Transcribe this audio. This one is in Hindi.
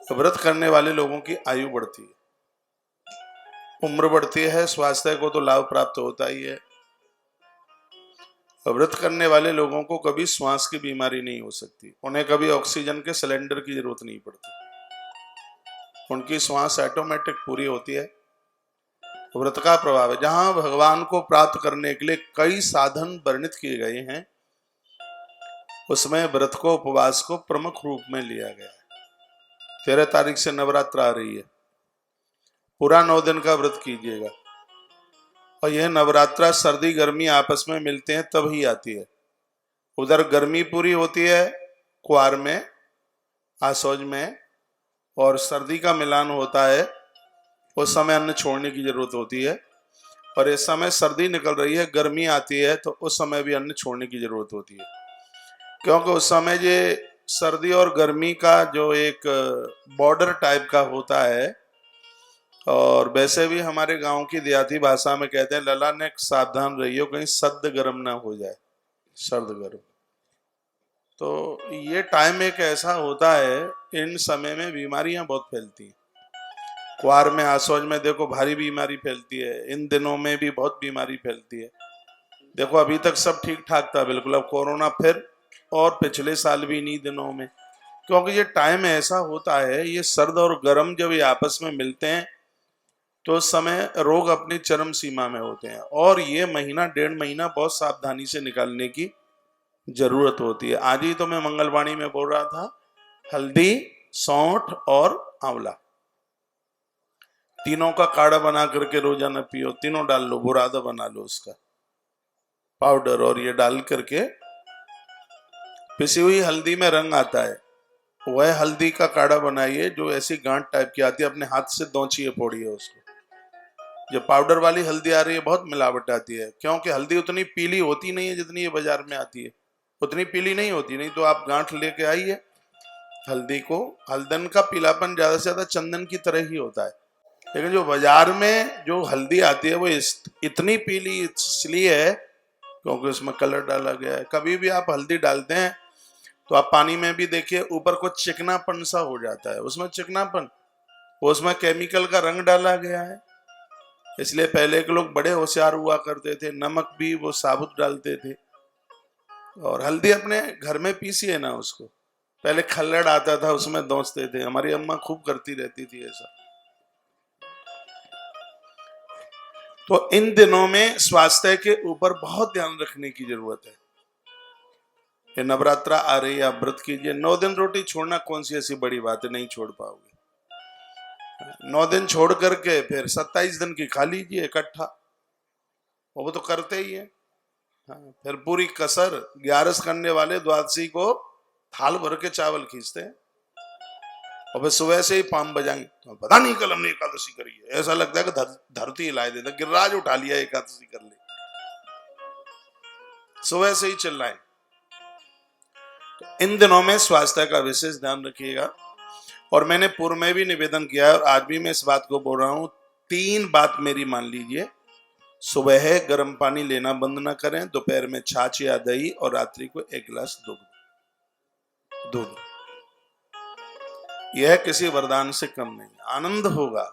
व्रत करने वाले लोगों की आयु बढ़ती है, उम्र बढ़ती है, स्वास्थ्य को तो लाभ प्राप्त होता ही है। व्रत करने वाले लोगों को कभी श्वास की बीमारी नहीं हो सकती, उन्हें कभी ऑक्सीजन के सिलेंडर की जरूरत नहीं पड़ती, उनकी श्वास ऑटोमेटिक पूरी होती है। व्रत का प्रभाव है। जहां भगवान को प्राप्त करने के लिए कई साधन वर्णित किए गए हैं, उसमें व्रत को, उपवास को प्रमुख रूप में लिया गया है। 13 तारीख से नवरात्र आ रही है, पूरा 9 दिन का व्रत कीजिएगा। और यह नवरात्रा सर्दी गर्मी आपस में मिलते हैं तब ही आती है। उधर गर्मी पूरी होती है कुआर में, आसौज में, और सर्दी का मिलान होता है, उस समय अन्न छोड़ने की जरूरत होती है। और इस समय सर्दी निकल रही है, गर्मी आती है, तो उस समय भी अन्न छोड़ने की जरूरत होती है, क्योंकि उस समय ये सर्दी और गर्मी का जो एक बॉर्डर टाइप का होता है। और वैसे भी हमारे गांव की देहाती भाषा में कहते हैं, लला ने सावधान रहियो कहीं सर्द गर्म ना हो जाए, सर्द गर्म। तो ये टाइम एक ऐसा होता है, इन समय में बीमारियां बहुत फैलती हैं। कुआर में, आसौज में देखो भारी बीमारी फैलती है, इन दिनों में भी बहुत बीमारी फैलती है। देखो अभी तक सब ठीक ठाक था बिल्कुल, अब कोरोना फिर, और पिछले साल भी इन्हीं दिनों में, क्योंकि ये टाइम ऐसा होता है, ये सर्द और गर्म जब ये आपस में मिलते हैं तो उस समय रोग अपनी चरम सीमा में होते हैं। और ये महीना 1.5 महीना बहुत सावधानी से निकालने की जरूरत होती है। आज ही तो मैं मंगलवाणी में बोल रहा था, हल्दी, सौंठ और आंवला, तीनों का काढ़ा बना करके रोजाना पियो, तीनों डाल लो, बुरादा बना लो उसका पाउडर, और ये डाल करके, पिसी हुई हल्दी में रंग आता है, वह हल्दी का काढ़ा बनाइए जो ऐसी गांठ टाइप की आती है, अपने हाथ से दौचिए, फोड़िए उसको। जो पाउडर वाली हल्दी आ रही है बहुत मिलावट आती है, क्योंकि हल्दी उतनी पीली होती नहीं है जितनी ये बाजार में आती है, उतनी पीली नहीं होती। नहीं तो आप गांठ लेके आइए हल्दी को, हल्दन का पीलापन ज्यादा से ज्यादा चंदन की तरह ही होता है, लेकिन जो बाजार में जो हल्दी आती है वो इतनी पीली इसलिए है क्योंकि उसमें कलर डाला गया है। कभी भी आप हल्दी डालते हैं तो आप पानी में भी देखिए, ऊपर कुछ चिकनापन सा हो जाता है, उसमें चिकनापन, उसमें केमिकल का रंग डाला गया है। इसलिए पहले के लोग बड़े होशियार हुआ करते थे, नमक भी वो साबुत डालते थे। और हल्दी अपने घर में पीसिए ना उसको, पहले खल्लड़ आता था उसमें दौचते थे, हमारी अम्मा खूब करती रहती थी ऐसा। तो इन दिनों में स्वास्थ्य के ऊपर बहुत ध्यान रखने की जरूरत है। ये नवरात्रा आ रही है, आप व्रत कीजिए। 9 दिन रोटी छोड़ना कौन सी ऐसी बड़ी बात है, नहीं छोड़ पाओगे। 9 दिन छोड़ करके फिर 27 दिन की खा लीजिए इकट्ठा, वो तो करते ही है। फिर पूरी कसर 11 करने वाले द्वादशी को थाल भर के चावल खींचते हैं, और फिर सुबह से ही पाम बजाएंगे, तो पता नहीं कल हमने एकादशी करी है, ऐसा लगता है कि धरती हिला देता, गिरिराज उठा लिया एकादशी कर ली, सुबह से ही चिल्लाएं। इन दिनों में स्वास्थ्य का विशेष ध्यान रखिएगा। और मैंने पूर्व में भी निवेदन किया है और आज भी मैं इस बात को बोल रहा हूं, 3 बात मेरी मान लीजिए। सुबह है गर्म पानी लेना बंद ना करें, दोपहर में छाछ या दही, और रात्रि को 1 गिलास दूध। यह किसी वरदान से कम नहीं, आनंद होगा।